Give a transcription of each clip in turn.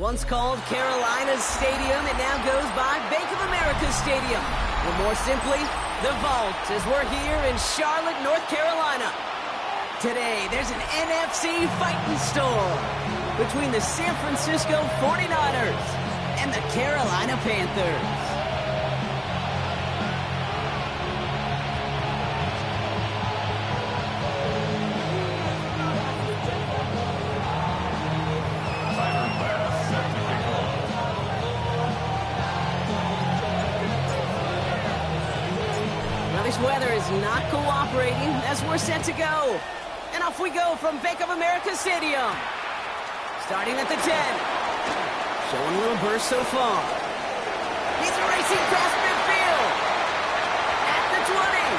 Once called Carolina's Stadium, it now goes by Bank of America Stadium. Or more simply, the Vault, as we're here in Charlotte, North Carolina. Today, there's an NFC fighting storm between the San Francisco 49ers and the Carolina Panthers. This weather is not cooperating as we're set to go. And off we go from Bank of America Stadium. Starting at the 10. Showing a little burst so far. He's racing past midfield. At the 20.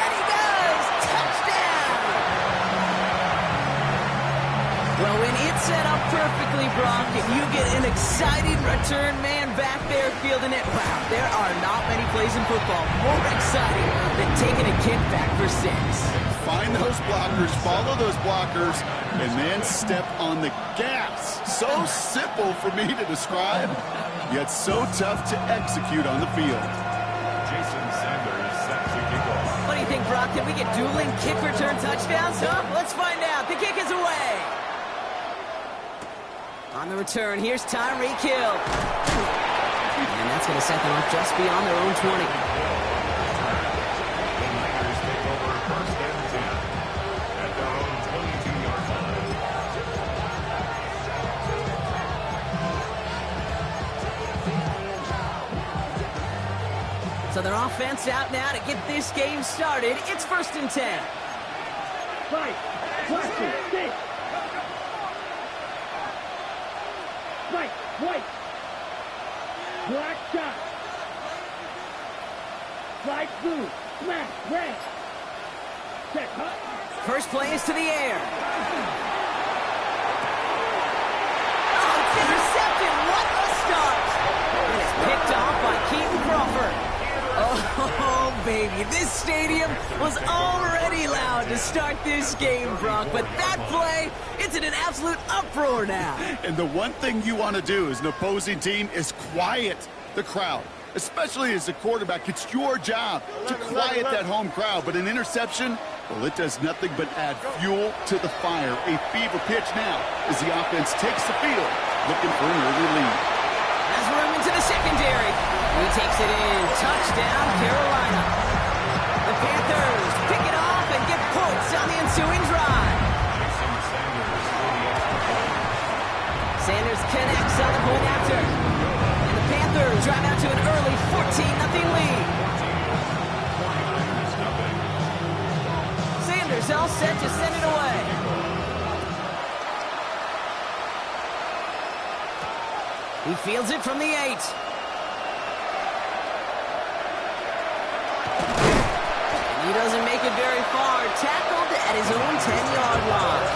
And he does! Touchdown! Well, when it's set up perfectly, Brock, and you get an exciting return man back there fielding it, wow, there are not many plays in football more exciting than taking a kick back for 6. Find those blockers, follow those blockers, and then step on the gas. So simple for me to describe, yet so tough to execute on the field. What do you think, Brock? Can we get dueling kick return touchdowns? Huh? Let's find out. The kick is away. On the return, here's Tyreek Hill. And that's going to set them up just beyond their own 20. So their offense out now to get this game started. It's 1st and 10. Right, stick. Right, white. Black shot. Light blue. Smash, red. Set, hut. First play is to the air. Oh, it's intercepted. What a start. And it's picked off by Keaton Crawford. Oh, baby, this stadium was already loud to start this game, Brock, but that play, it's in an absolute uproar now. And the one thing you want to do as an opposing team is quiet the crowd, especially as a quarterback. It's your job to quiet that home crowd, but an interception, well, it does nothing but add fuel to the fire. A fever pitch now as the offense takes the field, looking for an early lead. Has room into the secondary. He takes it in. Touchdown, Carolina. The Panthers pick it off and get points on the ensuing drive. Sanders connects on the point after. And the Panthers drive out to an early 14-0 lead. Sanders all set to send it away. He fields it from the 8. He doesn't make it very far. Tackled at his own 10-yard line.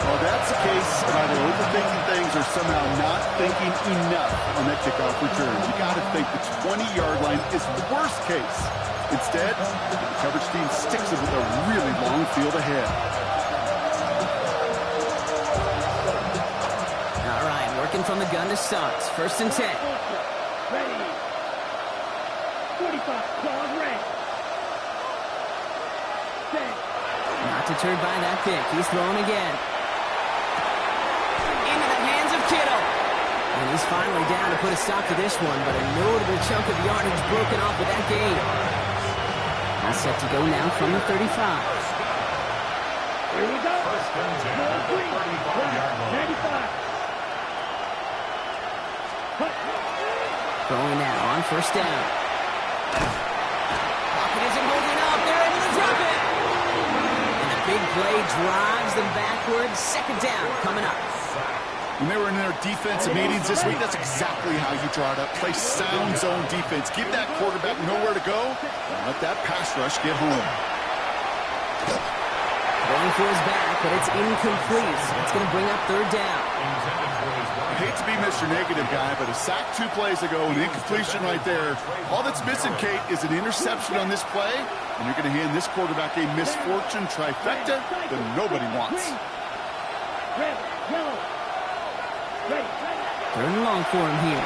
Well, that's the case of either overthinking things or somehow not thinking enough on that kickoff return. You got to think the 20-yard line is worst case. Instead, the coverage team sticks it with a really long field ahead. All right, working from the gun to start. 1st and 10. Ready. 45, claws red. Not deterred by that pick. He's throwing again. Into the hands of Kittle. And he's finally down to put a stop to this one, but a notable chunk of yardage broken off with that gain. All set to go now from the 35. Here we go. 95. Throwing now on 1st down. Pocket isn't holding up. They're able to drop it. Big play drives them backwards. 2nd down coming up. When they were in their defensive meetings this week, that's exactly how you draw it up. Play sound zone defense. Give that quarterback nowhere to go, and let that pass rush get home. Going for his back, but it's incomplete. So it's going to bring up 3rd down. I hate to be Mr. Negative guy, but a sack 2 plays ago, an incompletion right there. All that's missing, Kate, is an interception on this play, and you're going to hand this quarterback a misfortune trifecta that nobody wants. Red, yellow. Ready. Third and long for him here.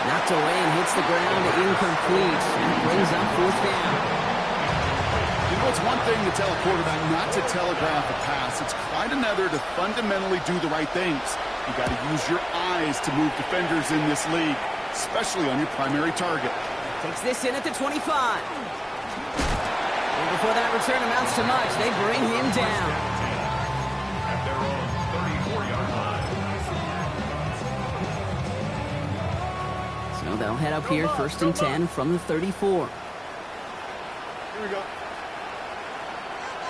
Knocked away and hits the ground, incomplete. That brings up fourth down. You know, it's one thing to tell a quarterback not to telegraph a pass. It's quite another to fundamentally do the right things. You got to use your eyes to move defenders in this league, especially on your primary target. Takes this in at the 25. And before that return amounts to much, they bring him down. At their own 34-yard line. So they'll head up here, first and 10 from the 34. Here we go.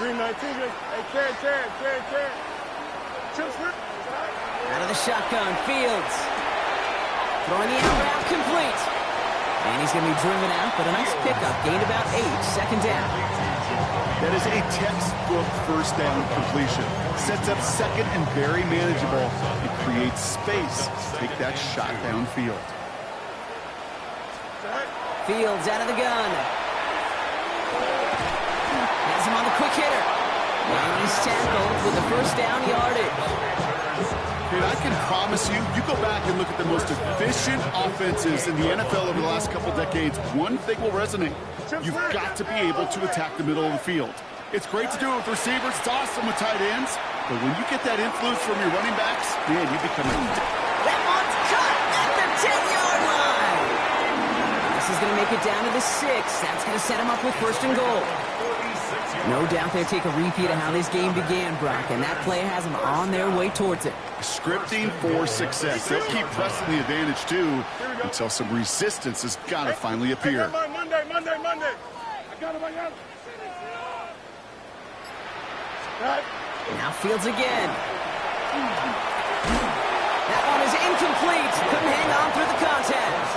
319. Hey, Chad. Chips for it. Out of the shotgun, Fields. Throwing the out route complete. And he's going to be driven out, but a nice pickup. Gained about 8, second down. That is a textbook first down completion. Sets up second and very manageable. It creates space to take that shot downfield. Fields out of the gun. Has him on the quick hitter. And he's tackled with the first down yardage. And I can promise you, you go back and look at the most efficient offenses in the NFL over the last couple decades, one thing will resonate. You've got to be able to attack the middle of the field. It's great to do it with receivers. It's awesome with tight ends. But when you get that influence from your running backs, man, you become a... That one's cut at the 10-yard line. This is going to make it down to the 6. That's going to set him up with first and goal. No doubt they'll take a repeat of how this game began, Brock, and that play has them on their way towards it. Scripting for success. They'll keep pressing the advantage, too, until some resistance has got to finally appear. Monday. I got it. Now Fields again. That one is incomplete. Couldn't hang on through the contact.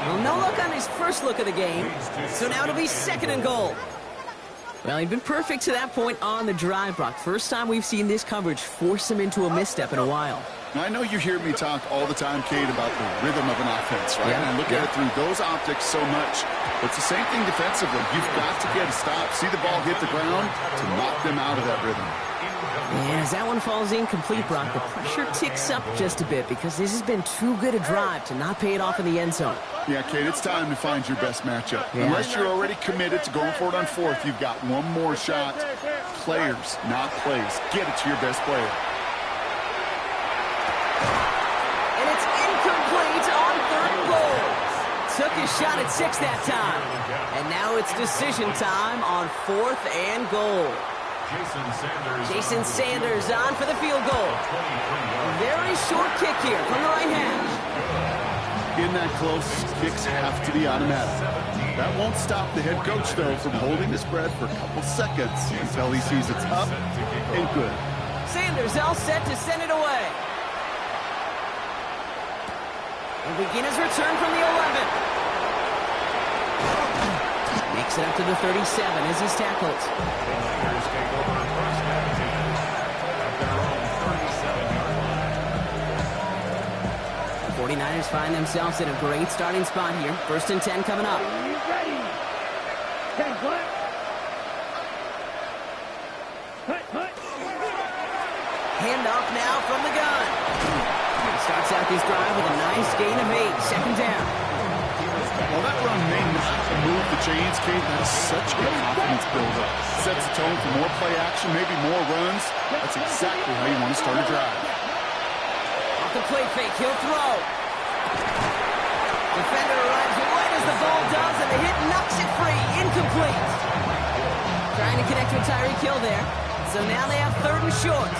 Well, no luck on his first look of the game, so now it'll be second and goal. Well, he'd been perfect to that point on the drive, Brock. First time we've seen this coverage force him into a misstep in a while. Now, I know you hear me talk all the time, Kate, about the rhythm of an offense, right? Yeah, and look at it through those optics so much. But it's the same thing defensively. You've got to get a stop, see the ball hit the ground to knock them out of that rhythm. And as that one falls incomplete, Brock, the pressure ticks up just a bit because this has been too good a drive to not pay it off in the end zone. Yeah, Kate, it's time to find your best matchup. Yeah. Unless you're already committed to going for it on fourth, you've got one more shot. Players, not plays. Get it to your best player. And it's incomplete on third and goal. Took his shot at 6 that time. And now it's decision time on fourth and goal. Jason Sanders on for the field goal. A very short kick here from the right hash. In that close, kicks have to be automatic. That won't stop the head coach, though, from holding his breath for a couple seconds until he sees it's up and good. Sanders all set to send it away. And begin his return from the 11. Makes it up to the 37 as he's tackled. 49ers find themselves in a great starting spot here. First and 10 coming up. Ready. 10 play. Hut. Handoff now from the gun. He starts out this drive with a nice gain of 8. Second down. While that run may not move the chains, Kate, that is such a confidence builder. Sets the tone for more play action, maybe more runs. That's exactly how you want to start a drive. Off the play fake, he'll throw. Defender arrives right as the ball does, and the hit knocks it free. Incomplete. Trying to connect with Tyreek Hill there. So now they have third and short.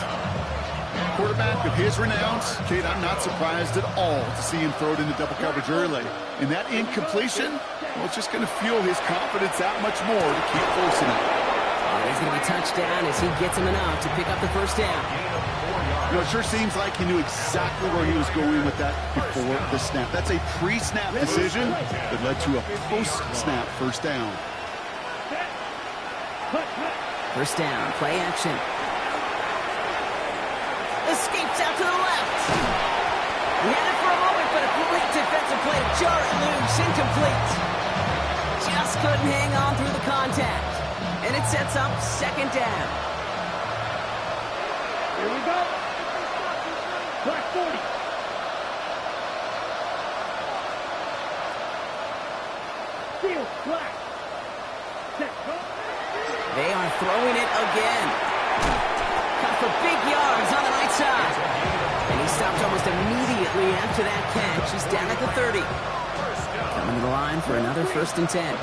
Quarterback of his renowns, Kate, I'm not surprised at all to see him throw it into double coverage early. And that incompletion, well, it's just going to fuel his confidence that much more to keep forcing it. He's going to be touched down as he gets him enough to pick up the first down. You know, it sure seems like he knew exactly where he was going with that before the snap. That's a pre-snap decision that led to a post-snap first down. First down, play action. Escapes out to the left. He had it for a moment, but a great defensive play to jar it loose. Incomplete. Just couldn't hang on through the contact. And it sets up second down. Here we go. Black 40. Field, black. Set, cut. They are throwing it again. Cut for big yards on the right side. And he stopped almost immediately after that catch. He's down at the 30. Coming to the line for another 1st and 10.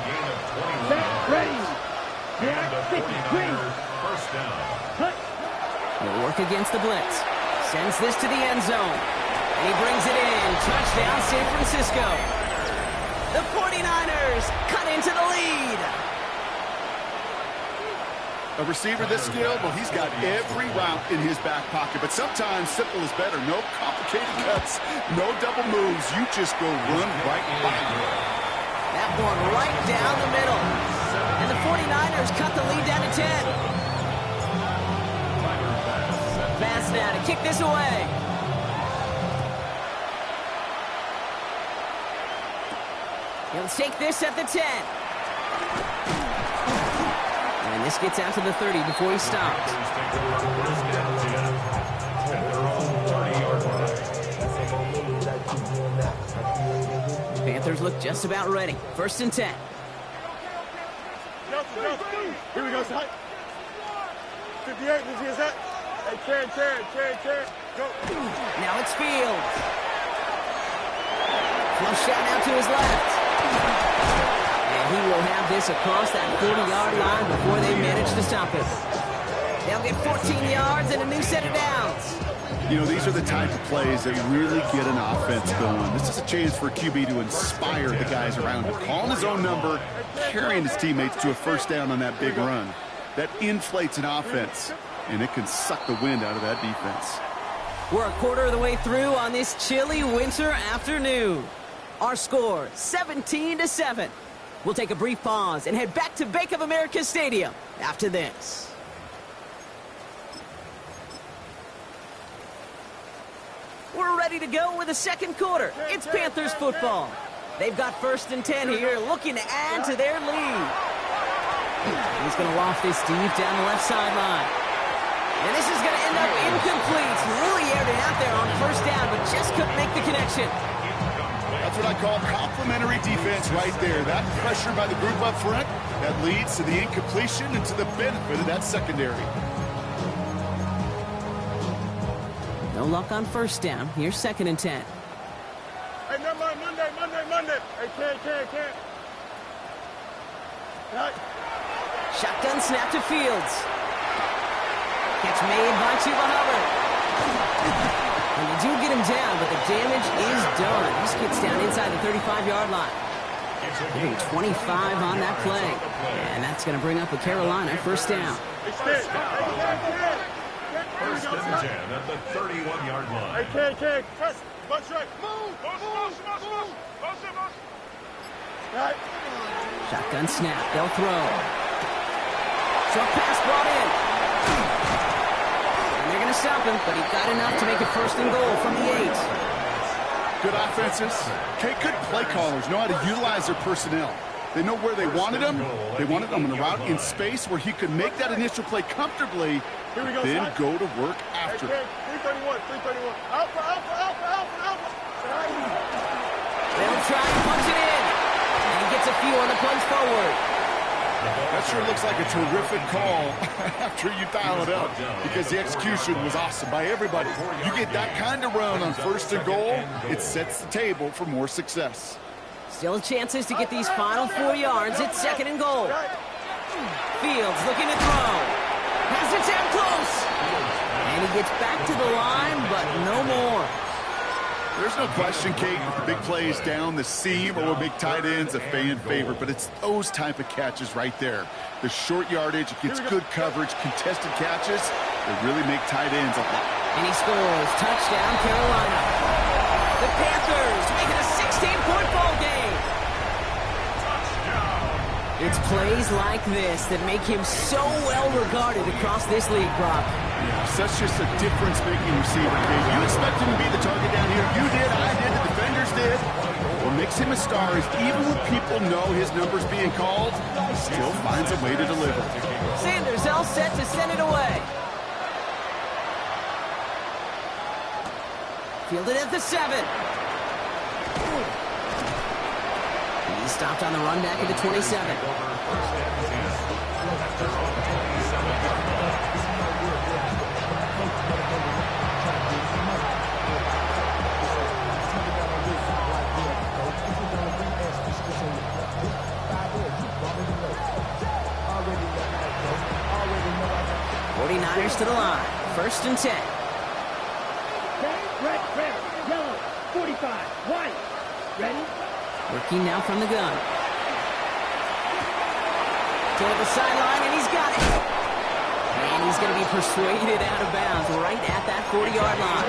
Set, ready. Black 53. First down. Cut. He'll work against the blitz. Sends this to the end zone. And he brings it in. Touchdown, San Francisco. The 49ers cut into the lead. A receiver this skilled, well, he's got every route in his back pocket. But sometimes simple is better. No complicated cuts, no double moves. You just go run right by him. That one right down the middle. And the 49ers cut the lead down to 10. Pass now to kick this away. He'll take this at the 10. And this gets out to the 30 before he stops. Panthers look just about ready. 1st and 10. Here we go, son. 58, did you see that? Hey, chair. Go. Now it's Fields. Flush out now to his left. And he will have this across that 40-yard line before they manage to stop him. They'll get 14 yards and a new set of downs. You know, these are the type of plays that really get an offense going. This is a chance for a QB to inspire the guys around him. Calling his own number, carrying his teammates to a 1st down on that big run. That inflates an offense, and it can suck the wind out of that defense. We're a quarter of the way through on this chilly winter afternoon. Our score, 17-7. We'll take a brief pause and head back to Bank of America Stadium after this. We're ready to go with the 2nd quarter. It's Panthers football. They've got 1st and 10 here, looking to add to their lead. He's going to loft this deep down the left sideline. And this is going to end up incomplete. Really aired it out there on 1st down, but just couldn't make the connection. That's what I call complimentary defense right there. That pressure by the group up front, that leads to the incompletion and to the benefit of that secondary. No luck on 1st down. Here's 2nd and 10. Hey, never mind, Monday. Hey, can't. Right. Shotgun snap to Fields. Catch made by Chuba Hubbard. And they do get him down, but the damage is done. This gets down inside the 35-yard line. Getting 25 on that play. And that's going to bring up a Carolina 1st down. First and 10 at the 31-yard line. Hey, can't. Press. Bunch right. Move. Right. Shotgun snap. They'll throw. Short pass brought in. And they're going to stop him, but he got enough to make it 1st and goal from the 8. Good offenses. Okay, good play callers know how to utilize their personnel. They know where they wanted him. They wanted him on a route in space where he could make that initial play comfortably, then go to work after. 331. Alpha. They'll try and punch it in. And he gets a few on the punch forward. That sure looks like a terrific call after you dial it up, because the execution was awesome by everybody. You get that kind of run on 1st and goal, it sets the table for more success. Still chances to get these final 4 yards. It's 2nd and goal. Fields looking to throw. Has it down close. And he gets back to the line, but no more. There's no question, Kate, with the big plays down the seam or big tight ends, a fan favorite, but it's those type of catches right there. The short yardage, it gets good coverage, contested catches, they really make tight ends a lot. And he scores. Touchdown, Carolina. The Panthers make it a 16-point ball game. It's plays like this that make him so well regarded across this league, Brock. Yeah, such just a difference-making receiver, Kate. You expect him to be the target down here. You did, I did, the defenders did. What makes him a star is even when people know his number's being called, he still finds a way to deliver. Sanders all set to send it away. Fielded at the 7. He's stopped on the run back at the 27. 49ers to the line. 1st and 10. Red, yellow, 45, white. Ready? Working now from the gun. To the sideline, and he's got it. And he's going to be persuaded out of bounds right at that 40-yard line.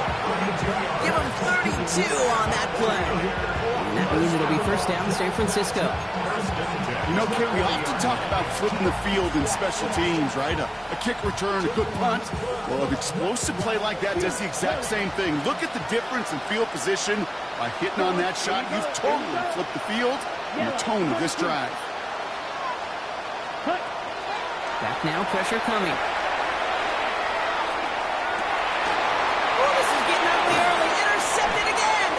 Give him 32 on that play. And that means it'll be 1st down San Francisco. You know, Kate, we often talk about flipping the field in special teams, right? A kick return, a good punt. Well, an explosive play like that does the exact same thing. Look at the difference in field position. By hitting on that shot, you've totally flipped the field and the tone of this drive. Back now, pressure coming. Oh, this is getting ugly early. Intercepted again.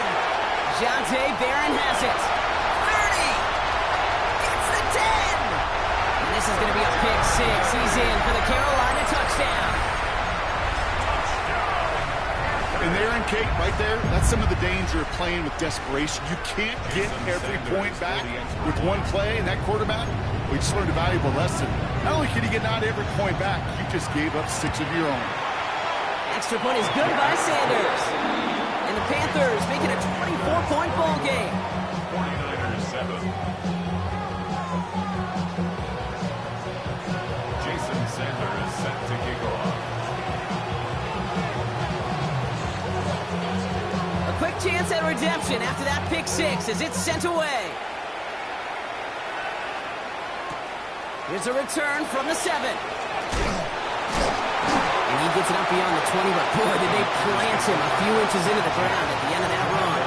Jonte Barron has it. 30. Gets the 10. And this is going to be a pick 6. He's in for the Carolina touchdown. And there in Kate, right there, that's some of the danger of playing with desperation. You can't get every point back with one play, and that quarterback, we just learned a valuable lesson. Not only can you get not every point back, you just gave up 6 of your own. Extra point is good by Sanders. And the Panthers make it a 24-point ball game. 49ers 7. Jason Sanders set to kick off. A quick chance at redemption after that pick 6 as it's sent away. Here's a return from the 7. And he gets it up beyond the 20, but boy, did they plant him a few inches into the ground at the end of that run.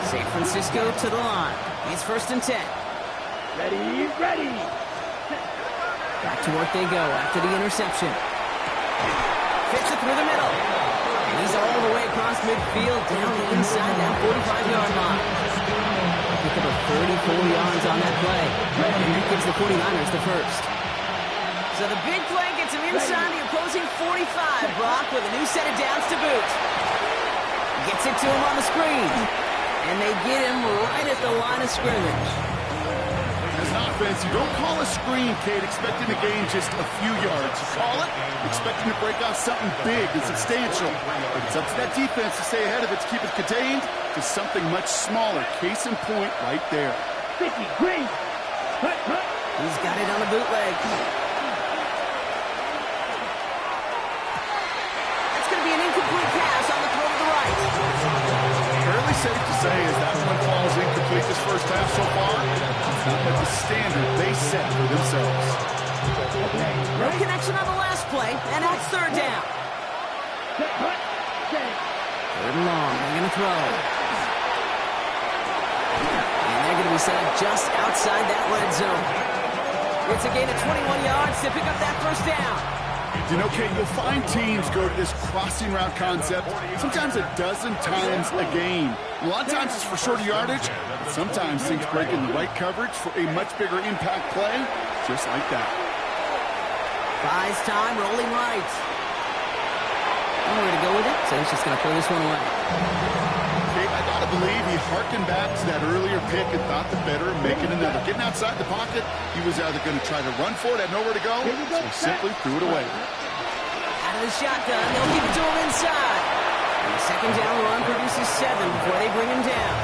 San Francisco to the line. It's 1st and 10. Ready. Back to work they go after the interception. Fits it through the middle. And he's all the way across midfield down inside that 45-yard line. Pick up 34 yards on that play. And that gives the 49ers the 1st. So the big play gets him inside the opposing 45, Brock, with a new set of downs to boot. Gets it to him on the screen. And they get him right at the line of scrimmage. As an offense, you don't call a screen, Kate, expecting to gain just a few yards. You call it expecting to break off something big and substantial. But it's up to that defense to stay ahead of it, to keep it contained to something much smaller. Case in point right there. 50, green. Hut. He's got it on the bootleg. That's going to be an incomplete pass on the throw to the right. Fairly safe to say as that one falls incomplete this first half so far. It's not like the standard they set for themselves. No connection on the last play, and now it's 3rd down. Third and long, they're going to throw. And they're going to be set up just outside that red zone. It's a gain of 21 yards to pick up that 1st down. You know, Kate, you'll find teams go to this crossing route concept sometimes a dozen times a game. A lot of times it's for shorter yardage, but sometimes things break in the right coverage for a much bigger impact play, just like that. Buys time, rolling right. And we're going to go with it, so he's just going to throw this one away. Kate, I gotta believe he harkened back to that earlier pick and thought the better of making another. Getting outside the pocket, he was either going to try to run for it, had nowhere to go, so he simply threw it away. Out of the shotgun, they'll give it to him inside. And the 2nd down run produces 7 before they bring him down.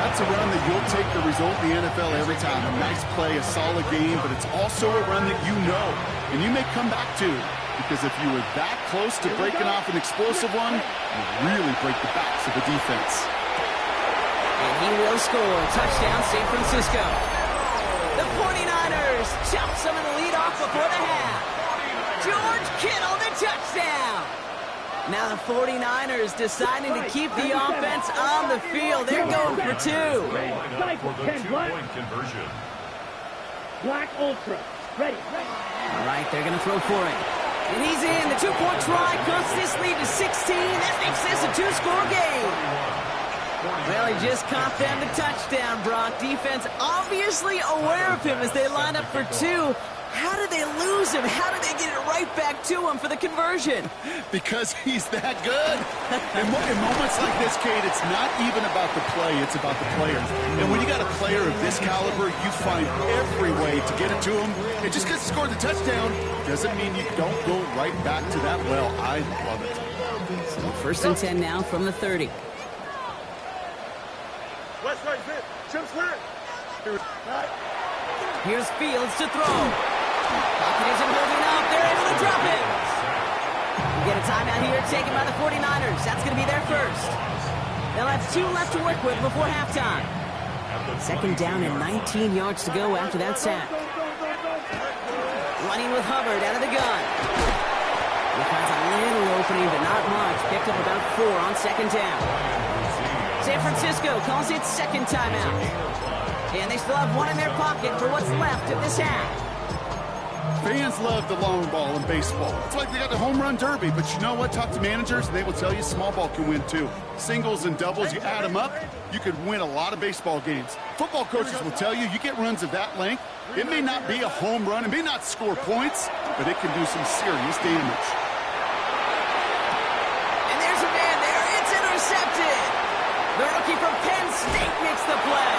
That's a run that you'll take the result in the NFL every time. A nice play, a solid game, but it's also a run that you know, and you may come back to. Because if you were that close to breaking off an explosive one, you really break the backs of the defense. And he will score. Touchdown, San Francisco. The 49ers jump some of the lead off before the half. George Kittle, the touchdown. Now the 49ers deciding to keep the offense on the field. They're going for 2. For the 2-point conversion. Black Ultra. Ready. All right, they're going to throw for it. And he's in. The two-point try cuts this lead to 16. That makes this a two-score game. Well, he just caught them the touchdown, Brock. Defense obviously aware of him as they line up for two. How did they lose him? How did they get it right back to him for the conversion? Because he's that good. In moments like this, Kate, it's not even about the play, it's about the players. And when you got a player of this caliber, you find every way to get it to him. And just because he scored the touchdown doesn't mean you don't go right back to that well. I love it. So 1st and 10 now from the 30. West right, zip. Chip slant. Here's Fields to throw. Pocket isn't holding up. They're able to drop it. We get a timeout here taken by the 49ers. That's going to be their first. They'll have 2 left to work with before halftime. 2nd down and 19 yards to go after that sack. Running with Hubbard out of the gun. He finds a little opening, but not much. Picked up about 4 on 2nd down. San Francisco calls it 2nd timeout. And they still have 1 in their pocket for what's left of this half. Fans love the long ball in baseball. It's like they got the home run derby, but you know what? Talk to managers, and they will tell you small ball can win too. Singles and doubles, you add them up, you could win a lot of baseball games. Football coaches will tell you, you get runs of that length, it may not be a home run, it may not score points, but it can do some serious damage. And there's a man there. It's intercepted. The rookie from Penn State makes the play.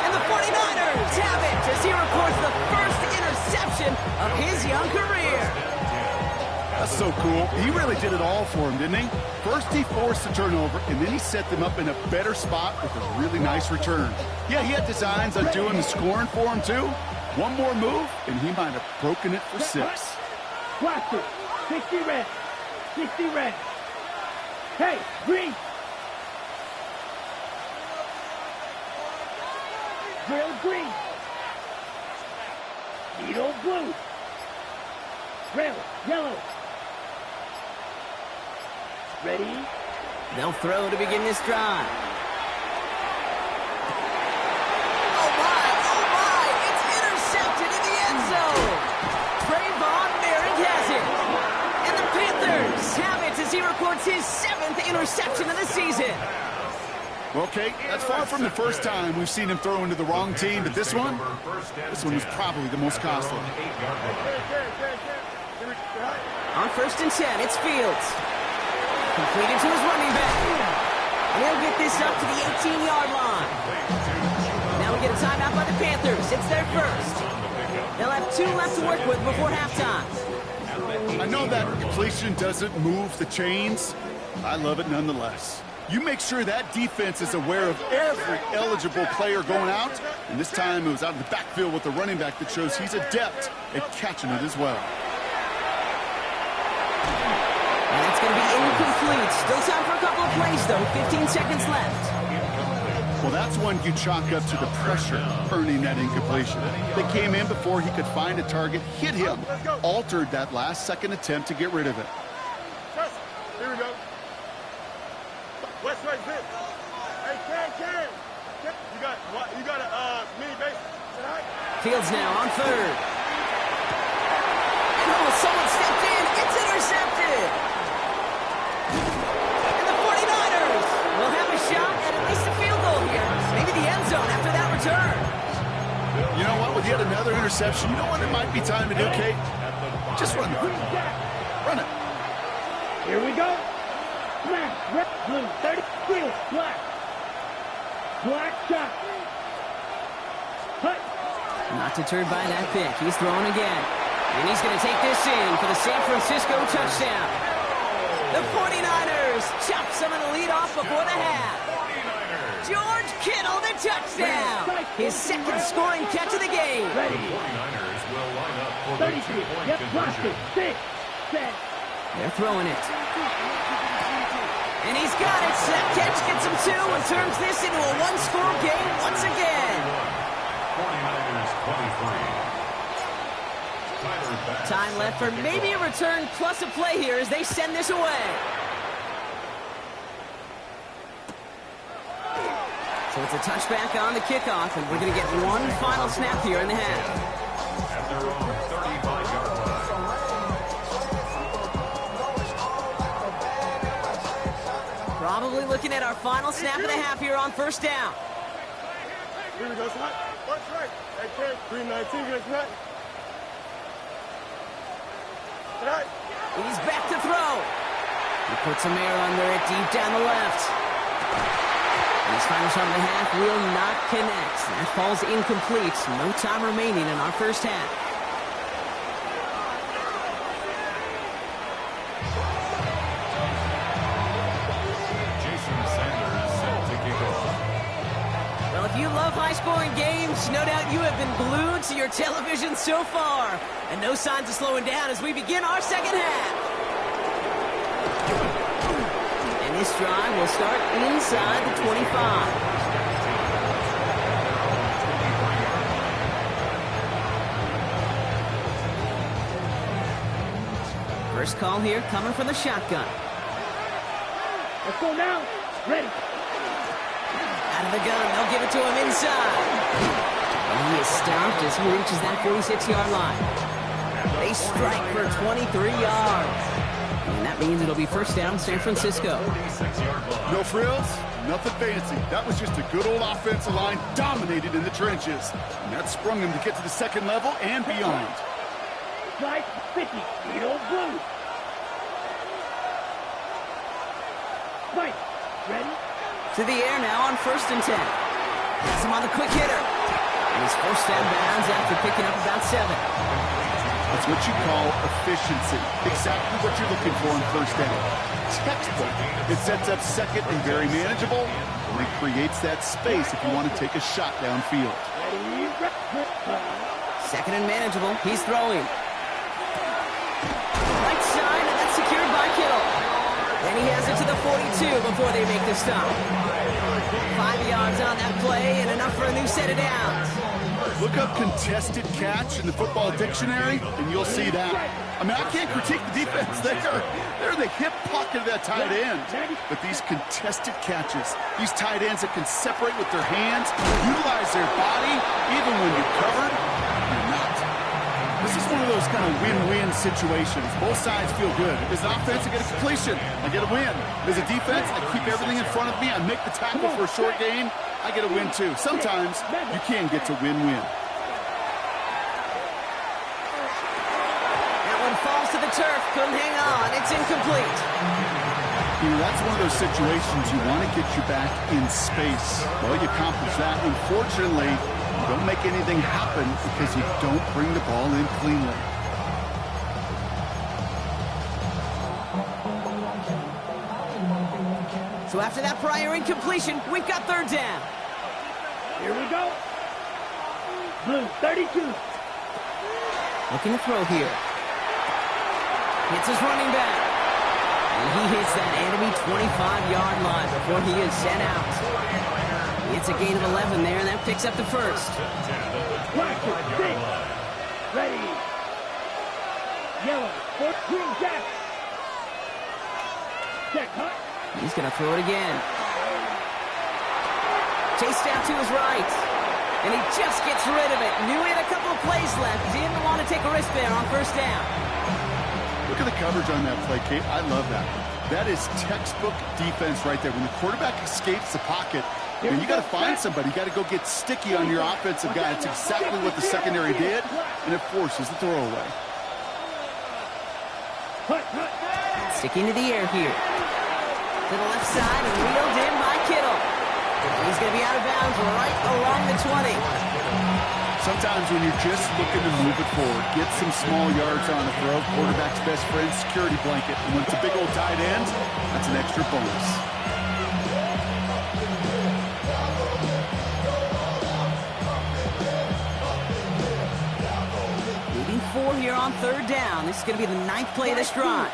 And the 49ers have it as he records the first interception of his young career. That's so cool. He really did it all for him, didn't he? First he forced the turnover, and then he set them up in a better spot with a really nice return. Yeah, he had designs on doing the scoring for him, too. One more move, and he might have broken it for 6. Blaster. 60 red. 60 red. Hey, green. Drill green. Needle blue. Drill yellow. Ready? They'll throw to begin this drive. Oh my, it's intercepted in the end zone. Trayvon Merrick has it. And the Panthers have it as he records his 7th interception of the season. Well, Kate, that's far from the first time we've seen him throw into the wrong team, but this one was probably the most costly. On 1st and 10, it's Fields. Completed to his running back. And he'll get this up to the 18-yard line. Now we get a timeout by the Panthers. It's their first. They'll have 2 left to work with before halftime. I know that completion doesn't move the chains. I love it nonetheless. You make sure that defense is aware of every eligible player going out. And this time it was out in the backfield with the running back that shows he's adept at catching it as well. And it's going to be incomplete. Still time for a couple of plays, though. 15 seconds left. Well, that's one you chalk up to the pressure earning that incompletion. They came in before he could find a target, hit him, altered that last-second attempt to get rid of it. Here we go. West right zip. Hey, Karen. You got a mini base. Fields now on 3rd. And oh, someone stepped in. It's intercepted. And the 49ers will have a shot at least a field goal here. Maybe the end zone after that return. You know what? With yet another interception, you know what it might be time to do, Kate? Just run it. Run it. Here we go. Black, red, blue, 30, field, black. Black shot. Hut. Not deterred by that pick. He's throwing again. And he's going to take this in for the San Francisco touchdown. The 49ers chop some of the lead off before the half. George Kittle, the touchdown. His 2nd scoring catch of the game. Ready. 49ers will line up for the 32. two-point Yep, conversion. 6, 7. They're throwing it. And he's got it. That catch gets him 2 and turns this into a 1-score game once again. 49ers 23. Time left for maybe a return plus a play here as they send this away. So it's a touchback on the kickoff, and we're going to get one final snap here in the half. probably looking at our final snap of the half here on first down. Here we go, son. Watch right. Hey, Ken, 319, get us nut. Right. He's back to throw. He puts some air under it deep down the left. And his final shot of the half will not connect. That falls incomplete. No time remaining in our first half. Well, if you love high-scoring games, no doubt you have been glued to your television so far. And no signs of slowing down as we begin our second half. And this drive will start inside the 25. First call here coming from the shotgun. Let's go now. Ready. Out of the gun, they'll give it to him inside. And he is stopped as he reaches that 46-yard line. They strike for 23 yards. And that means it'll be first down San Francisco. No frills, nothing fancy. That was just a good old offensive line dominated in the trenches. And that sprung him to get to the second level and beyond. Strike 50. Beetle blue. Spike. Ready? To the air now on 1st and 10. Has him on the quick hitter. And he's forced out of bounds after picking up about 7. That's what you call efficiency. Exactly what you're looking for in first down. Textbook. It sets up second and very manageable, and it creates that space if you want to take a shot downfield. Second and manageable. He's throwing. Right side, and that's secured by Kittle. And he has it to the 42 before they make the stop. 5 yards on that play and enough for a new set of downs. Look up contested catch in the football dictionary, and you'll see that. I mean, I can't critique the defense. They're in the hip pocket of that tight end. But these contested catches, these tight ends that can separate with their hands, utilize their body, even when you're covered, you're not. This is one of those kind of win-win situations. Both sides feel good. As an offense, I get a completion. I get a win. As a defense, I keep everything in front of me. I make the tackle for a short gain. I get a win, too. Sometimes you can get to win-win. That one falls to the turf. Couldn't hang on. It's incomplete. You know, that's one of those situations you want to get you back in space. Well, you accomplish that. Unfortunately, you don't make anything happen because you don't bring the ball in cleanly. So after that prior incompletion, we've got third down. Here we go. Blue 32. Looking to throw here. Hits his running back. And he hits that enemy 25-yard line before he is sent out. It's a gain of 11 there, and that picks up the first. Black to 6. Ready. Yellow. 14 Jack. Jack hot. He's going to throw it again. Chased down to his right. And he just gets rid of it. Knew he had a couple of plays left. He didn't want to take a risk there on first down. Look at the coverage on that play, Kate. I love that. That is textbook defense right there. When the quarterback escapes the pocket, you got to find somebody. You got to go get sticky on your offensive guy. It's exactly what the secondary did, and it forces the throwaway. Sticking to the air here. To the left side and reeled in by Kittle. He's going to be out of bounds right along the 20. Sometimes when you're just looking to move it forward, get some small yards on the throw, quarterback's best friend, security blanket. And when it's a big old tight end, that's an extra bonus. Moving 4 here on third down. This is going to be the 9th play of this drive.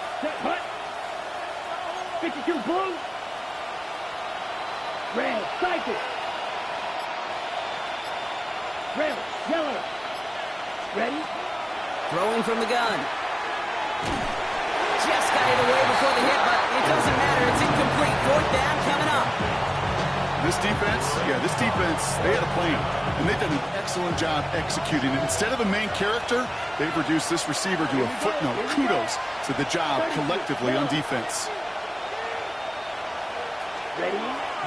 52 blue. Red, cycle. Red, yellow. Ready? Throwing from the gun. Just got it away before the hit, but it doesn't matter. It's incomplete. Fourth down coming up. This defense, they had a plan, and they've done an excellent job executing it. Instead of a main character, they've reduced this receiver to a footnote. Kudos to the job collectively on defense. Ready?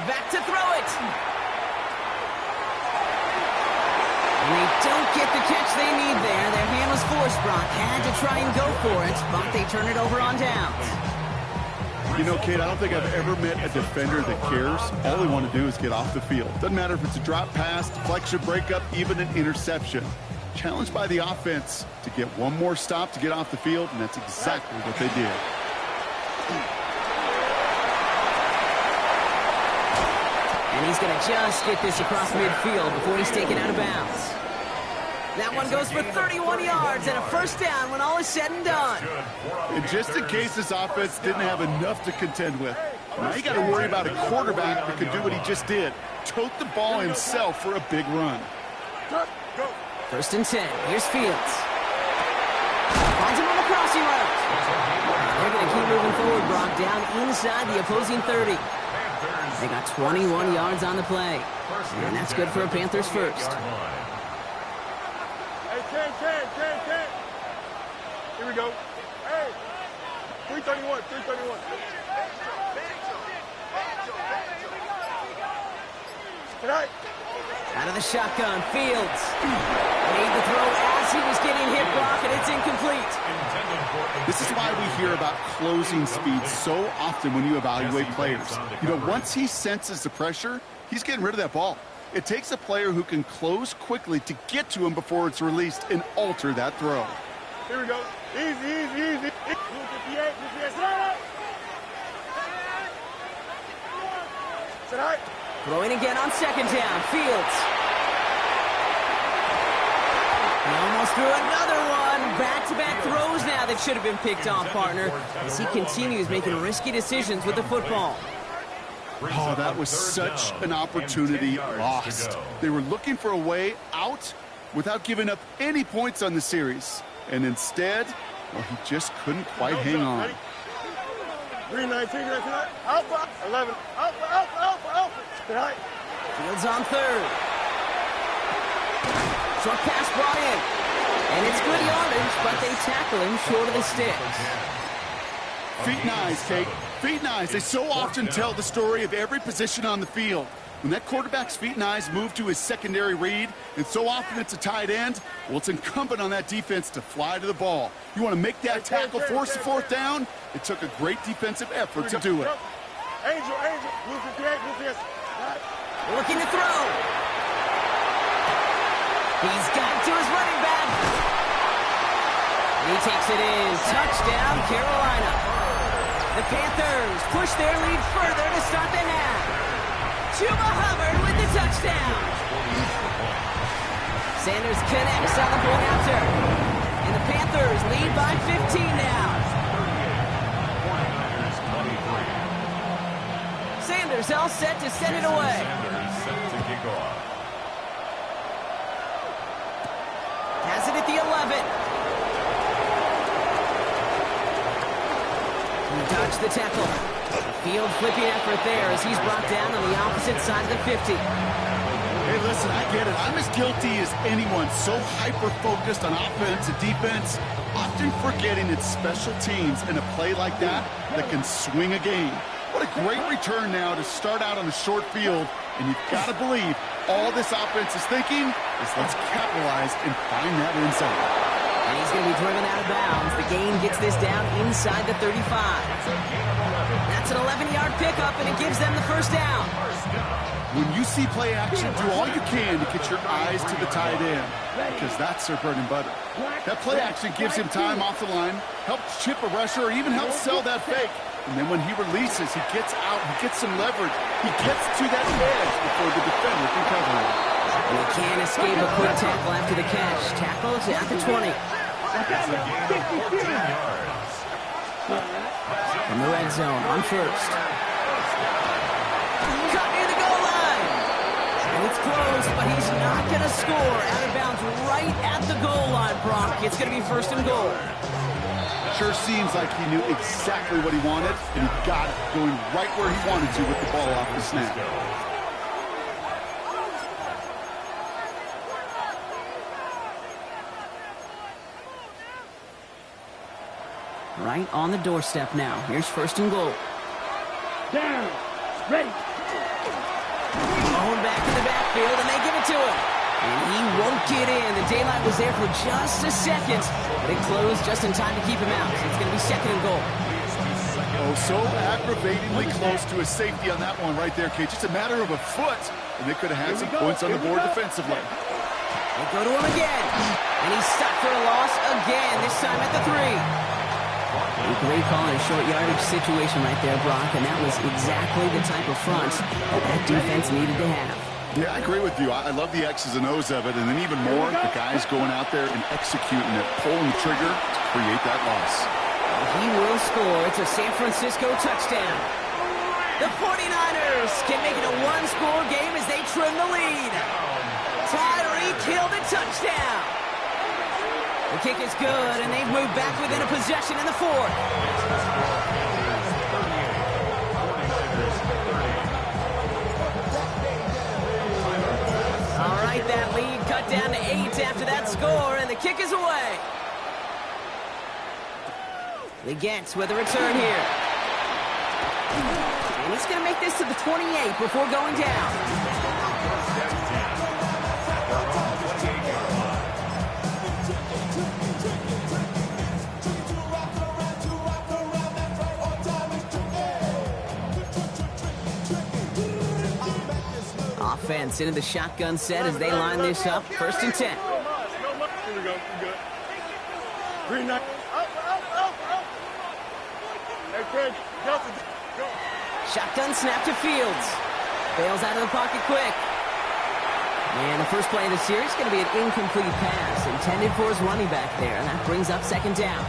Back to throw it. And they don't get the catch they need there. Their hand was forced, Brock. Had to try and go for it, but they turn it over on downs. You know, Kate, I don't think I've ever met a defender that cares. All they want to do is get off the field. Doesn't matter if it's a drop pass, deflection, breakup, even an interception. Challenged by the offense to get one more stop to get off the field, and that's exactly what they did. And he's going to just get this across midfield before he's taken out of bounds. That one goes for 31 yards and a first down when all is said and done. And just in case this offense didn't have enough to contend with, now you got to worry about a quarterback that could do what he just did. Tote the ball himself for a big run. First and 10. Here's Fields. Finds him on the crossing route. They're going to keep moving forward, Brock, down inside the opposing 30. They got 21 yards on the play. And that's good for a Panthers first. Hey, 10. Here we go. Hey, 331. Tonight. Out of the shotgun, Fields. Made the throw as he was getting hit, Brock, and it's incomplete. This is why we hear about closing speed so often when you evaluate players. You know, once he senses the pressure, he's getting rid of that ball. It takes a player who can close quickly to get to him before it's released and alter that throw. Here we go. Easy. Tonight. Throwing again on second down, Fields. He almost threw another one. Back-to-back throws now that should have been picked off, partner, as he continues making risky decisions with the football. Oh, that was such an opportunity lost. They were looking for a way out without giving up any points on the series. And instead, well, he just couldn't quite hang on. 319, Alpha, 11, Alpha. Tonight. Fields on third. Short pass brought in. And it's good yardage, but they tackle him short of the sticks. Feet and eyes, Kate. Feet and eyes. They so often tell the story of every position on the field. When that quarterback's feet and eyes move to his secondary read, and so often it's a tight end, well, it's incumbent on that defense to fly to the ball. You want to make that tackle, force the fourth down? It took a great defensive effort to do it. Angel, blue 58. Looking to throw. He's got to his running back. He takes it in. Touchdown, Carolina. The Panthers push their lead further to start the half. Chuba Hubbard with the touchdown. Sanders connects on the point after. And the Panthers lead by 15 now. Sanders all set to send it away. Has it at the 11. He dodged the tackle. Field flipping effort there as he's brought down on the opposite side of the 50. Hey, listen, I get it. I'm as guilty as anyone. So hyper-focused on offense and defense, often forgetting it's special teams in a play like that can swing a game. What a great return now to start out on the short field, and you've got to believe all this offense is thinking is let's capitalize and find that end zone. And he's going to be driven out of bounds. The gain gets this down inside the 35. That's an 11-yard pickup, and it gives them the first down. When you see play action, do all you can to get your eyes to the tight end, because that's their bread and butter. That play action gives him time off the line, helps chip a rusher, or even helps sell that fake. And then when he releases, he gets out, he gets some leverage. He gets to that edge before the defender can cover him. And he can't escape a quick tackle after the catch. Tackles at the 20. From the red zone on first. Cut near the goal line. And it's close, but he's not going to score. Out of bounds right at the goal line, Brock. It's going to be first and goal. Sure seems like he knew exactly what he wanted, and he got it, going right where he wanted to with the ball off the snap. Right on the doorstep now. Here's first and goal. Down. Ready. Thrown back in the backfield, and they give it to him. And he won't get in. The daylight was there for just a second, but it closed just in time to keep him out. So it's going to be 2nd and goal. Oh, so aggravatingly close to a safety on that one right there, Kate. Just a matter of a foot, and they could have had some points on the board defensively. They go to him again, and he's stuck for a loss again, this time at the 3. A great call in a short yardage situation right there, Brock, and that was exactly the type of front that defense needed to have. Yeah, I agree with you. I love the X's and O's of it, and then even more, the guys going out there and executing it, pulling the trigger to create that loss. He will score. It's a San Francisco touchdown. The 49ers can make it a one-score game as they trim the lead. Tyreek Hill the touchdown. The kick is good, and they've moved back within a possession in the 4th. All right, that lead cut down to 8 after that score, and the kick is away. They get with a return here. And he's going to make this to the 28 before going down. Offense into the shotgun set as they line this up. 1st and 10. Here we go. We good. Green knight. Up. Hey, Craig. Go. Shotgun snap to Fields. Bails out of the pocket quick. And the first play of the series is going to be an incomplete pass intended for his running back there. And that brings up 2nd down.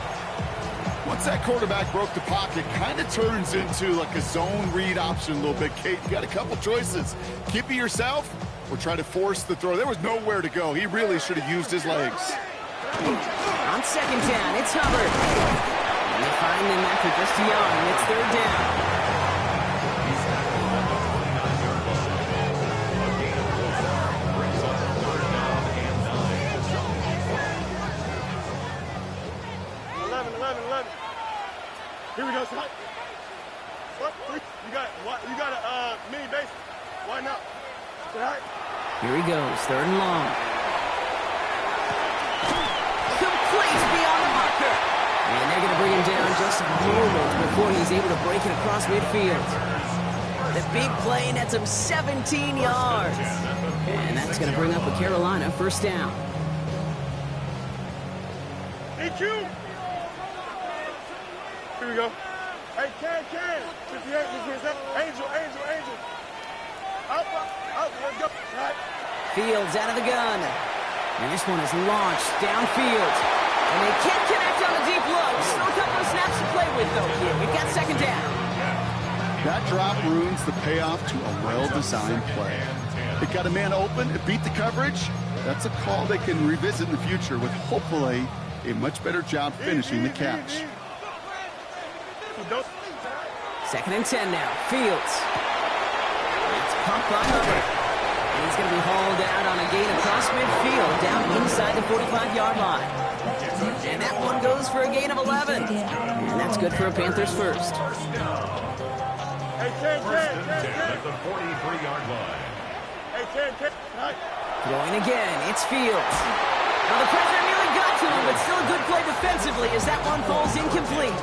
Once that quarterback broke the pocket, kind of turns into like a zone read option a little bit, Kate. You got a couple choices. Keep it yourself or try to force the throw. There was nowhere to go. He really should have used his legs. On 2nd down, it's Hubbard. And they find him after just a yard, and it's 3rd down. Here we go, son. What? You got a mini base. Why not? All right. Here he goes, 3rd and long. Complete beyond the marker. And they're going to bring him down just a moment before he's able to break it across midfield. The big play nets him 17 yards. And that's going to bring up a Carolina 1st down. Thank you. Here we go. Hey, Can. 58, Angel. Up, let's go. All right. Fields out of the gun. And this one is launched downfield. And they can't connect on the deep low. Still a couple of snaps to play with, though, here. We've got 2nd down. That drop ruins the payoff to a well-designed play. It got a man open, it beat the coverage. That's a call they can revisit in the future with hopefully a much better job finishing the catch. 2nd and 10 now. Fields. It's pumped by Hubbard. And he's going to be hauled out on a gain across midfield down inside the 45-yard line. And that one goes for a gain of 11. And that's good for a Panthers 1st. Hey, Can. At the 43-yard line. Hey, Can. Throwing again. It's Fields. Now the pressure nearly got to him, but still a good play defensively as that one falls incomplete.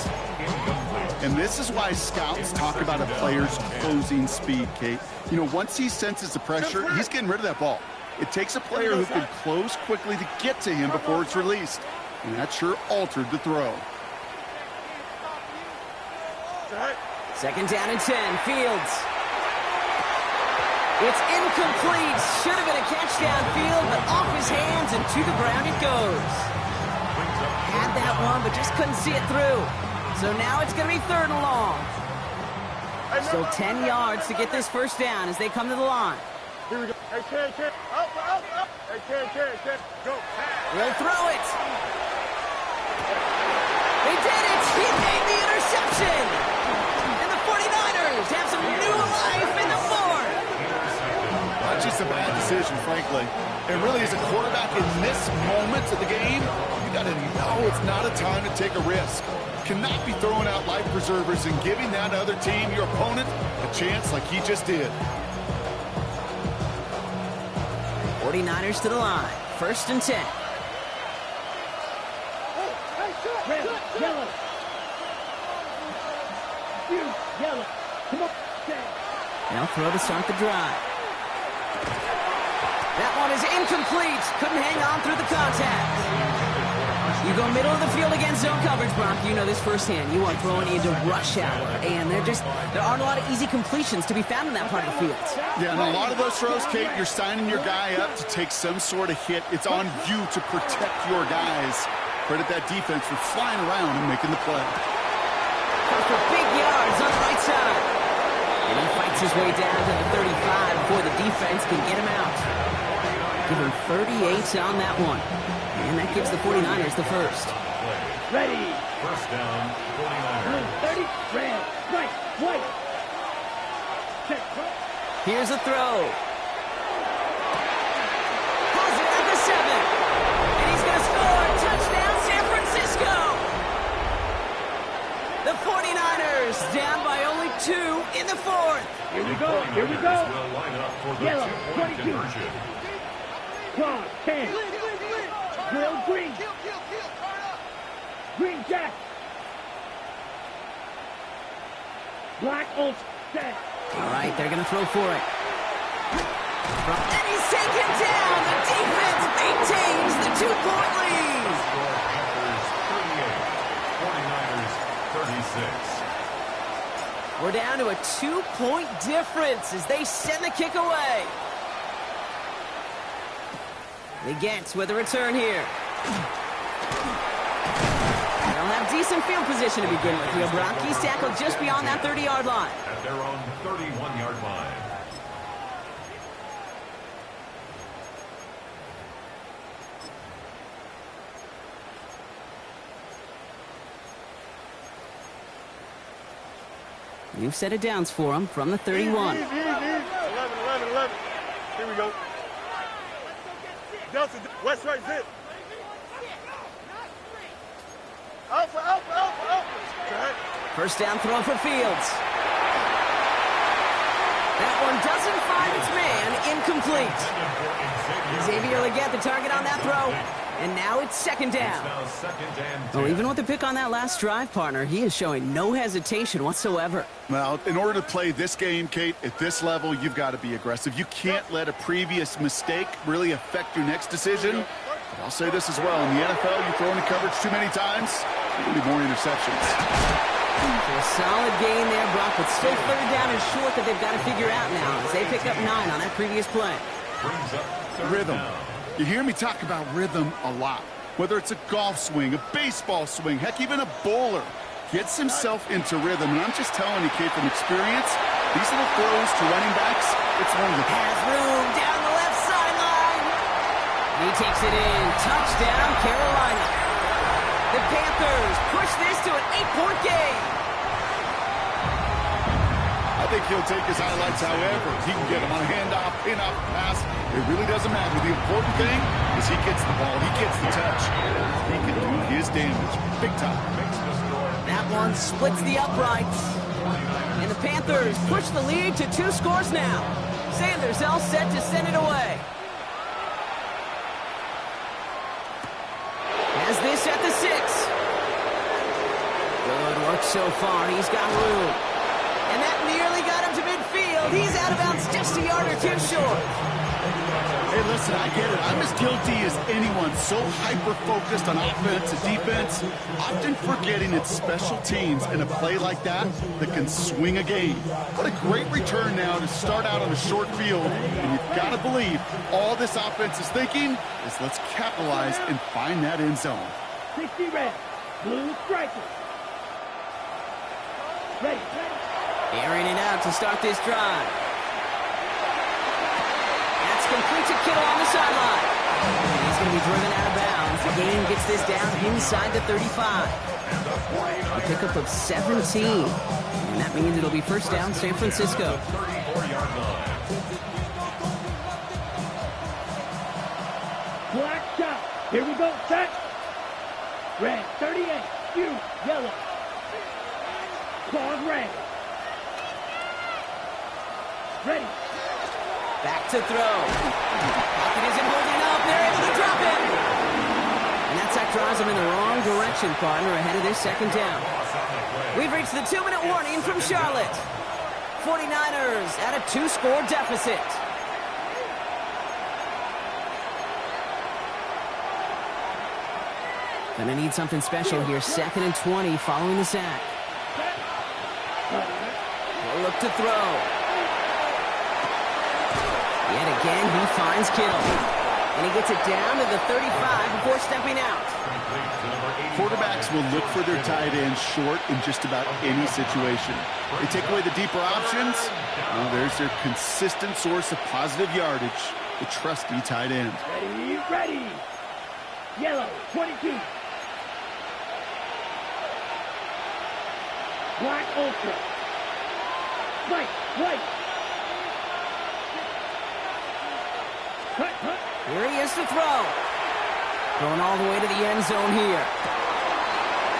And this is why scouts talk about a player's closing speed, Kate. You know, once he senses the pressure, he's getting rid of that ball. It takes a player who can close quickly to get to him before it's released. And that sure altered the throw. 2nd down and 10. Fields. It's incomplete. Should have been a catch downfield, but off his hands and to the ground it goes. Had that one, but just couldn't see it through. So now it's going to be 3rd and long. Still 10 yards to get this 1st down as they come to the line. Here we go. Hey, Can. Up. Hey, Can. Go. They'll throw it. They did it. He made the interception. And the 49ers have some new life in the 4th. Not just a bad decision, frankly. And really, as a quarterback in this moment of the game, you got to know it's not a time to take a risk. cannot be throwing out life preservers and giving that other team, your opponent, a chance like he just did. 49ers to the line. 1st and 10. Red, yellow. You, yellow. Come on. They'll throw to start the drive. That one is incomplete. Couldn't hang on through the contact. You go middle of the field against zone coverage, Brock. You know this firsthand. You are throwing into rush hour, and there aren't a lot of easy completions to be found in that part of the field. Yeah, and a lot of those throws, Kate, you're signing your guy up to take some sort of hit. It's on you to protect your guys. Credit that defense for flying around and making the play. Goes for big yards on the right side. And he fights his way down to the 35 before the defense can get him out. Give him 38 on that one. And that gives the 49ers the first. Ready. 1st down, 49ers. 30, red, right, white. Check. Here's a throw. Has it at the 7. And he's going to score. Touchdown, San Francisco. The 49ers down by only 2 in the 4th. Here we go. Here we go. Will line up for the Yellow, 2-point 22. conversion. Cross, 10. Grill, green. Green jack. Black Oaks, set. All right, they're going to throw for it. And he's taken down. The defense maintains the 2-point lead. Score Panthers 38, 49ers 36. We're down to a 2-point difference as they send the kick away. The Gents with a return here. They'll have decent field position to begin with here, Brock. He's tackled just beyond that 30-yard line. At their own 31-yard line. New set of downs for him from the 31. 11. Here we go. Delta, West right, zip. Alpha. First down throw for Fields. That one doesn't find its man. Incomplete. Xavier Legette the target on that throw. And now it's 2nd down. Now 2nd and 10. Oh, even with the pick on that last drive, partner, he is showing no hesitation whatsoever. Well, in order to play this game, Kate, at this level, you've got to be aggressive. You can't let a previous mistake really affect your next decision. But I'll say this as well. In the NFL, you throw into coverage too many times, there'll be more interceptions. So a solid gain there, Brock, but still 3rd down and short that they've got to figure out now as they pick up 9 on that previous play. Brings up 3rd Rhythm. down. You hear me talk about rhythm a lot. Whether it's a golf swing, a baseball swing, heck, even a bowler gets himself into rhythm. And I'm just telling you, kid, from experience, these little throws to running backs, it's one of the... Has room down the left sideline. He takes it in. Touchdown, Carolina. The Panthers push this to an 8-point game. I think he'll take his highlights however he can get them on a handoff, in-off pass. It really doesn't matter. The important thing is he gets the ball. He gets the touch. He can do his damage. Big time. That one splits the uprights. And the Panthers push the lead to 2 scores now. Sanders all set to send it away. Has this at the 6. Good work so far. He's got room. And that nearly got him to midfield. He's out of bounds just a yard or 2 short. Hey, listen, I get it. I'm as guilty as anyone. So hyper-focused on offense and defense, often forgetting it's special teams in a play like that that can swing a game. What a great return now to start out on a short field. And you've got to believe all this offense is thinking is let's capitalize and find that end zone. 60 red, blue striker. Ready. Airing it out to start this drive. That's complete to Kittle on the sideline. He's going to be driven out of bounds. The game gets this down inside the 35. A pickup of 17. And that means it'll be 1st down, San Francisco. 34-yard line. Black shot. Here we go. Set. Red, 38. You, yellow. Claws ready. Ready. Back to throw. Pocket isn't holding up. They're able to drop him. And that sack drives him in the wrong direction, partner, ahead of their second down. We've reached the 2-minute warning from Charlotte. 49ers at a 2-score deficit. Gonna need something special here. 2nd and 20 following the sack. We'll look to throw. Yet again, he finds Kittle. And he gets it down to the 35 before stepping out. Quarterbacks will look for their tight end short in just about any situation. They take away the deeper options. Well, there's their consistent source of positive yardage, the trusty tight end. Ready, ready. Yellow, 22. Black, ultra. White, white. Cut, cut. Here he is to throw. Going all the way to the end zone here.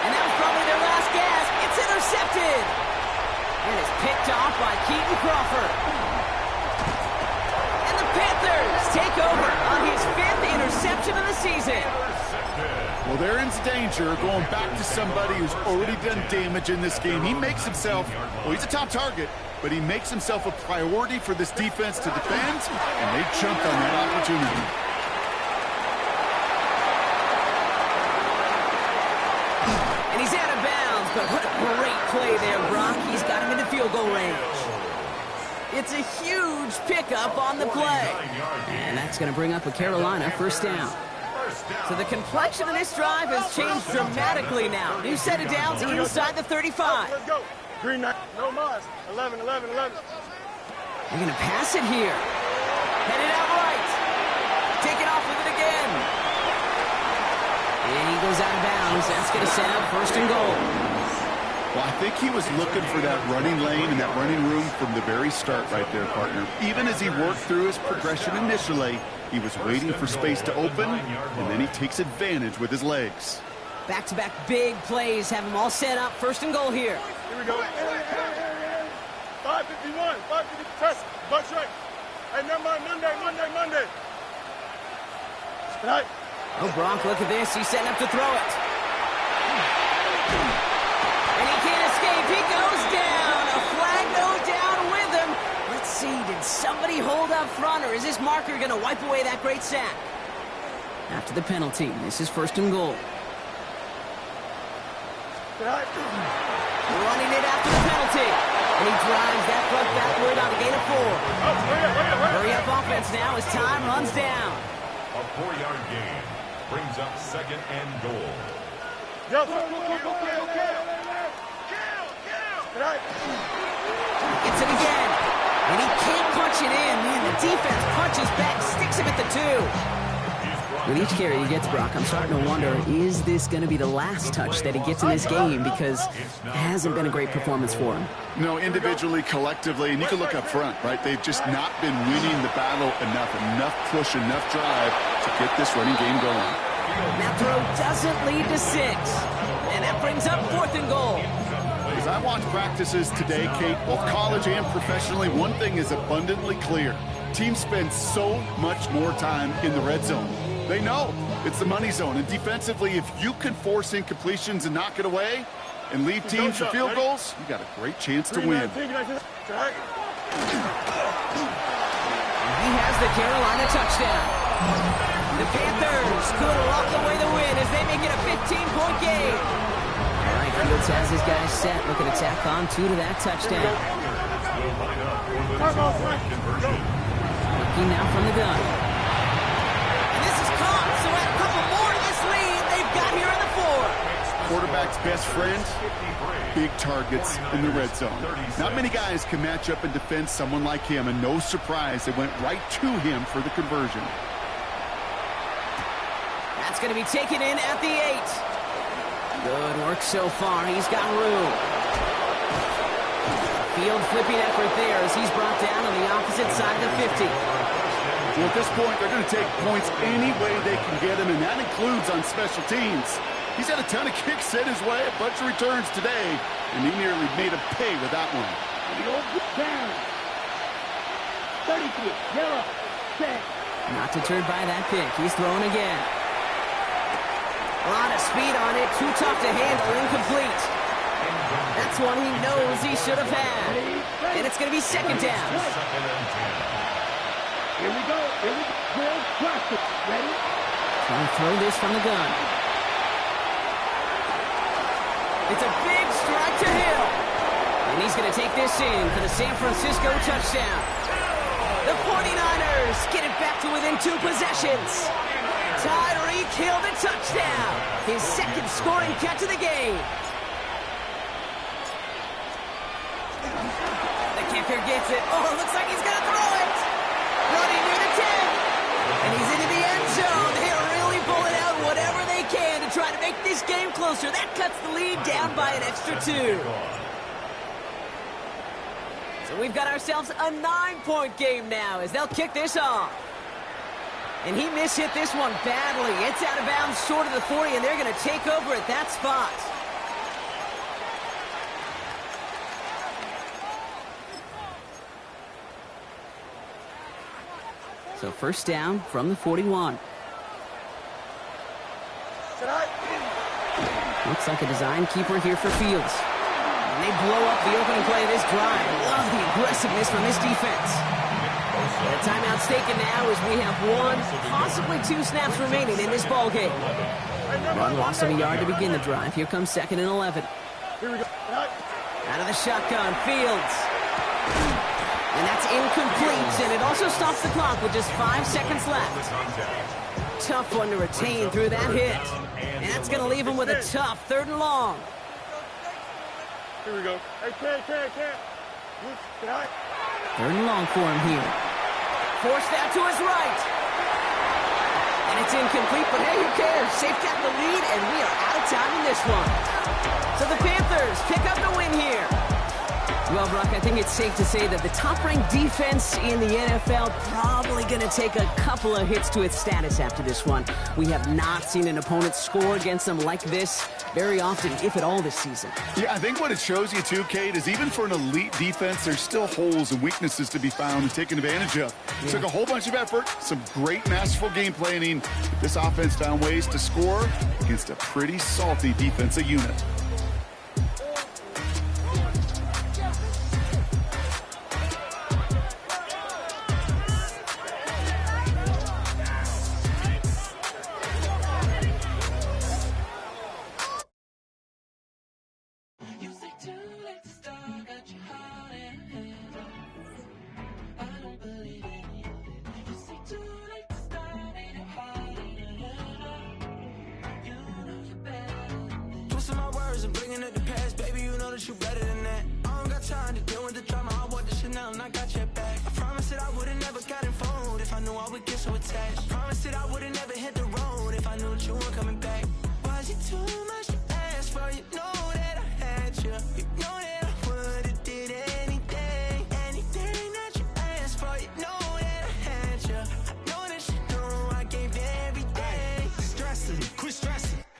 And that was probably their last gasp. It's intercepted. And it's picked off by Keaton Crawford. And the Panthers take over on his 5th interception of the season. Well, they're in danger going back to somebody who's already done damage in this game. He makes himself, well, he's a top target, but he makes himself a priority for this defense to defend, and they jumped on that opportunity. And he's out of bounds, but what a great play there, Brock. He's got him into field goal range. It's a huge pickup on the play. And that's going to bring up a Carolina first down. So the complexion of this drive has changed dramatically now. New set of downs inside the 35. Let's go. Green knight. No mas. 11, 11, 11. They're going to pass it here. Headed out right. Take it off with it again. And he goes out of bounds. That's going to set up 1st and goal. Well, I think he was looking for that running lane and that running room from the very start right there, partner. Even as he worked through his progression initially, he was waiting for space to open, and then he takes advantage with his legs. Back-to-back big plays have him all set up. 1st and goal here. Here we go. 551. 550. Press. Bucks right. Hey, never mind. Monday. Tonight. Oh, Bronk, look at this. He's setting up to throw it. And he can't escape. He goes down. A flag goes down with him. Let's see. Did somebody hold up front, or is this marker going to wipe away that great sack? After the penalty, this is 1st and goal. Tonight. Running it after the penalty. And he drives that front backward on a gain of 4. Hurry up offense now as time runs down. A 4-yard gain brings up 2nd and goal. Okay. Tonight. Gets it again. And he can't punch it in. Man, the defense punches back, sticks him at the 2. With each carry he gets, Brock, I'm starting to wonder, is this going to be the last touch that he gets in this game? Because it hasn't been a great performance for him. No, individually, collectively, and you can look up front, right? They've just not been winning the battle enough push, enough drive to get this running game going. That throw doesn't lead to 6. And that brings up 4th and goal. As I watch practices today, Kate, both college and professionally, one thing is abundantly clear. Teams spend so much more time in the red zone. They know it's the money zone. And defensively, if you can force incompletions and knock it away and leave teams for field goals, you got a great chance to win. He has the Carolina touchdown. The Panthers could lock away the win as they make it a 15-point game. All right, Fields has his guys set, looking to tack on 2 to that touchdown. Looking now from the gun. And this is caught, so add a couple more to this lead they've got here in the 4. Quarterback's best friend, big targets in the red zone. Not many guys can match up and defend someone like him, and no surprise, they went right to him for the conversion. That's going to be taken in at the 8. Good work so far. He's got room. Field flipping effort there as he's brought down on the opposite side of the 50. Well, at this point, they're going to take points any way they can get them, and that includes on special teams. He's had a ton of kicks sent his way, a bunch of returns today, and he nearly made him pay with that one. Down. 33, yellow, set. Not deterred by that pick. He's throwing again. A lot of speed on it. Too tough to handle. Incomplete. That's one he knows he should have had. And it's going to be second down. Here we go. Will Crockett. Ready? Trying to throw this from the gun. It's a big strike to Hill. And he's going to take this in for the San Francisco touchdown. The 49ers get it back to within 2 possessions. Tyreek Hill the touchdown. His second scoring catch of the game. The kicker gets it. Oh, it looks like he's going to throw it. Running near the 10. And he's into the end zone. They're really pulling out whatever they can to try to make this game closer. That cuts the lead down by an extra 2. So we've got ourselves a 9-point game now as they'll kick this off. And he mishit this one badly. It's out of bounds short of the 40, and they're going to take over at that spot. So first down from the 41. Looks like a design keeper here for Fields. And they blow up the opening play of this drive. Love the aggressiveness from this defense. The timeout's taken now as we have 1, possibly 2 snaps remaining in this ball game. Run loss of a yard to begin the drive. Here comes 2nd and 11. Here we go. Out of the shotgun, Fields. And that's incomplete, and it also stops the clock with just 5 seconds left. Tough one to retain through that hit. And that's going to leave him with a tough 3rd and long. Here we go. Hey, can't. 3rd and long for him here. Forced out to his right. And it's incomplete, but hey, who cares? Safe got the lead, and we are out of time in this one. So the Panthers pick up the win here. Well, Brock, I think it's safe to say that the top-ranked defense in the NFL probably going to take a couple of hits to its status after this one. We have not seen an opponent score against them like this very often, if at all, this season. Yeah, I think what it shows you, too, Kate, is even for an elite defense, there's still holes and weaknesses to be found and taken advantage of. Yeah. Took a whole bunch of effort, some great masterful game planning. This offense found ways to score against a pretty salty defensive unit.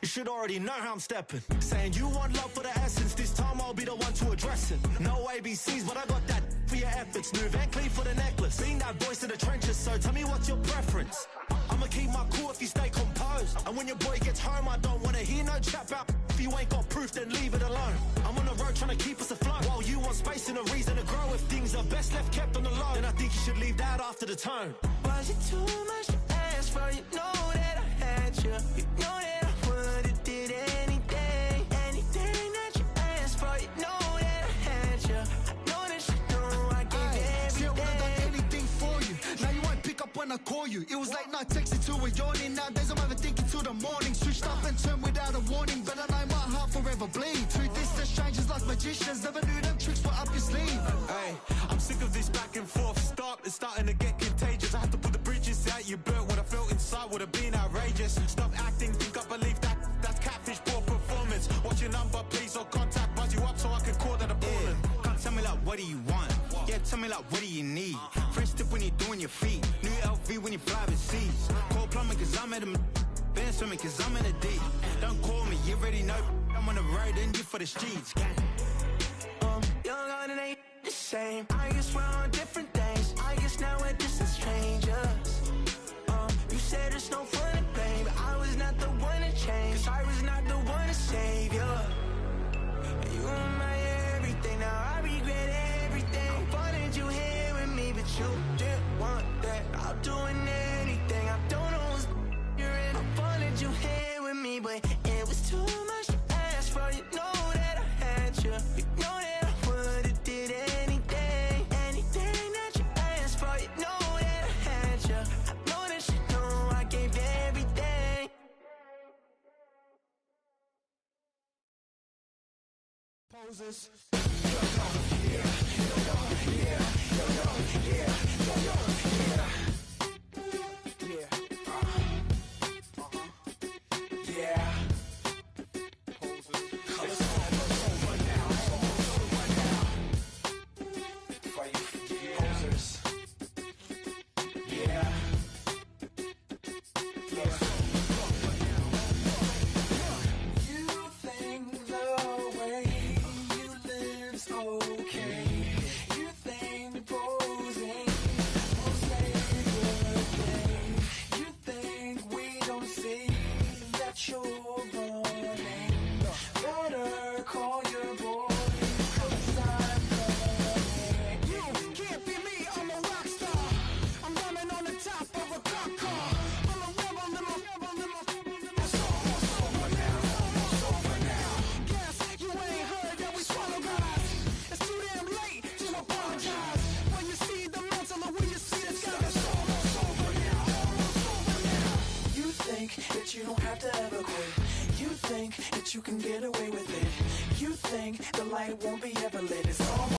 Should already know how I'm stepping. Saying you want love for the essence, this time I'll be the one to address it. No ABCs, but I got that for your efforts. New Van Cleef for the necklace. Being that voice in the trenches, so tell me what's your preference. I'ma keep my cool if you stay composed. And when your boy gets home, I don't wanna hear no chat about. If you ain't got proof, then leave it alone. I'm on the road trying to keep us afloat. While you want space and a reason to grow. If things are best left kept on the low, then I think you should leave that after the tone. Was it too much to ask for? You know that I had you. You know that. When I call you, it was late night texting to a yawning. Nowadays I'm overthinking till the morning. Switched up and turned without a warning, but I know my heart forever bleed. Two distant strangers like magicians, never knew them tricks were up your sleeve. Hey, I'm sick of this back and forth. It's starting to get contagious. I had to put the bridges out you built. What I felt inside would have been outrageous. Stop acting, think I believe that's catfish, poor performance. Watch your number, please, or contact, buzz you up so I can call that a ballin'. Can't tell me like, what do you want? Yeah, tell me like, what do you need? Fresh tip when you're doing your feet. New LV when you fly overseas. Call plumbing cause I made them. been swimming cause I'm in the deep. Don't call me, you already know I'm on the road and you for the streets. Young on and ain't the same. I guess we're on different things. I guess now we're distant strangers. You said it's no fun to blame, but I was not the one to change. Cause I was not the one to save you. You were my everything, now I regret everything. I wanted you here with me, but you didn't want that. I'm doing anything, I don't know what's you're in. I wanted you here with me, but it was too much to ask for. You know that I had you. You know that I would've did anything, anything that you asked for. You know that I had you. I know that you know I gave everything. Poses. You don't have to ever quit. You think that you can get away with it. You think the light won't be ever lit. It's all